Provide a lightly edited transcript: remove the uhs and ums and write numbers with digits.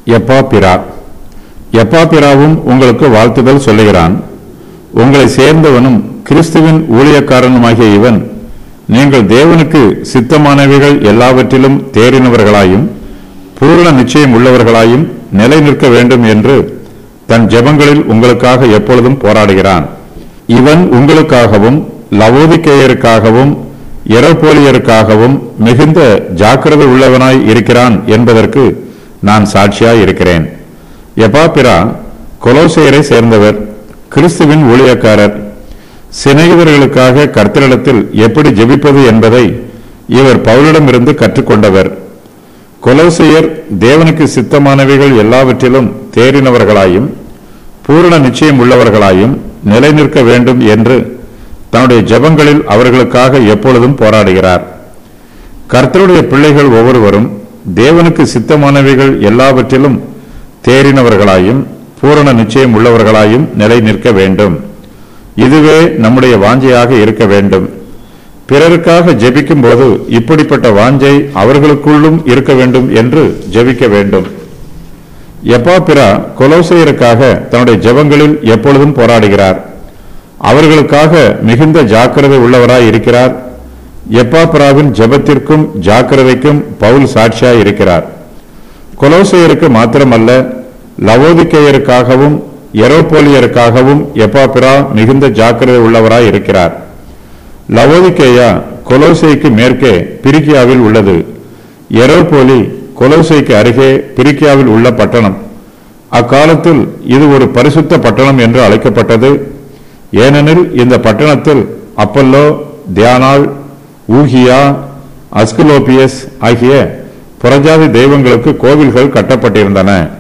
எப்பாப்பிரா. எப்பாப்பிராவும் உங்களுக்கு வாழ்த்துதல் சொல்லுகிறான். உங்களை சேர்ந்தவனும் கிறிஸ்துவின் ஊழியக்காரனுமாகிய இவன் நீங்கள் தேவனுக்கு சித்தமானவைகள் எல்லாவற்றிலும் தேறினவர்களாயும் பூரண நிச்சயம் உள்ளவர்களாயும் நிலை நிற்க வேண்டும் என்று தன் ஜெபங்களில் உங்களுக்காக எப்பொழுதும் போராடுகிறான். இவன் உங்களுக்காகவும் லவோதிக்கேயருக்காகவும் எரோபோலியருக்காகவும் மிகுந்த ஜாக்கிரதை உள்ளவனாய் இருக்கிறான் என்பதற்கு நான் சாட்சியாய் இருக்கிறேன். எப்பாப்பிரா கொலோசையரை சேர்ந்தவர், கிறிஸ்துவின் ஊழியக்காரர். சிநேகிதர்களுக்காக கர்த்தரிடத்தில் எப்படி ஜெபிப்பது என்பதை இவர் பவுலிடமிருந்து கற்றுக்கொண்டவர். கொலோசையர் தேவனுக்கு சித்தமானவைகள் எல்லாவற்றிலும் தேறினவர்களாயும் பூரண நிச்சயம் உள்ளவர்களாயும் நிலை நிற்க வேண்டும் என்று தன்னுடைய ஜெபங்களில் அவர்களுக்காக எப்பொழுதும் போராடுகிறார். கர்த்தருடைய பிள்ளைகள் ஒவ்வொருவரும் தேவனுக்கு சித்தமானவைகள் எல்லாவற்றிலும் தேறினவர்களாயும் பூரண நிச்சயம் உள்ளவர்களாயும் நிலை நிற்க வேண்டும். இதுவே நம்முடைய வாஞ்சையாக இருக்க வேண்டும். பிறருக்காக ஜெபிக்கும் போது இப்படிப்பட்ட வாஞ்சை அவர்களுக்குள்ளும் இருக்க வேண்டும் என்று ஜெபிக்க வேண்டும். எப்பாப்பிரா கொலோசையருக்காக தன்னுடைய ஜெபங்களில் எப்பொழுதும் போராடுகிறார். அவர்களுக்காக மிகுந்த ஜாக்கிரதை உள்ளவராய் இருக்கிறார். எப்பாப்பிராவின் ஜெபத்திற்கும் ஜாக்கிரதைக்கும் பவுல் சாட்சியாய் இருக்கிறார். கொலோசையருக்கு மாத்திரமல்ல, லவோதிக்கேயருக்காகவும் எரோபோலியருக்காகவும் எப்பாப்பிரா மிகுந்த ஜாக்கிரதை உள்ளவராய் இருக்கிறார். லவோதிக்கேயா கொலோசைக்கு மேற்கே பிரிக்கியாவில் உள்ளது. எரோபோலி கொலோசைக்கு அருகே பிரிக்கியாவில் உள்ள பட்டணம். அக்காலத்தில் இது ஒரு பரிசுத்த பட்டணம் என்று அழைக்கப்பட்டது. ஏனெனில் இந்த பட்டணத்தில் அப்பல்லோ, தியானாள், ஊகியா, அஸ்குலோபியஸ் ஆகிய புறஜாதி தெய்வங்களுக்கு கோவில்கள் கட்டப்பட்டிருந்தன.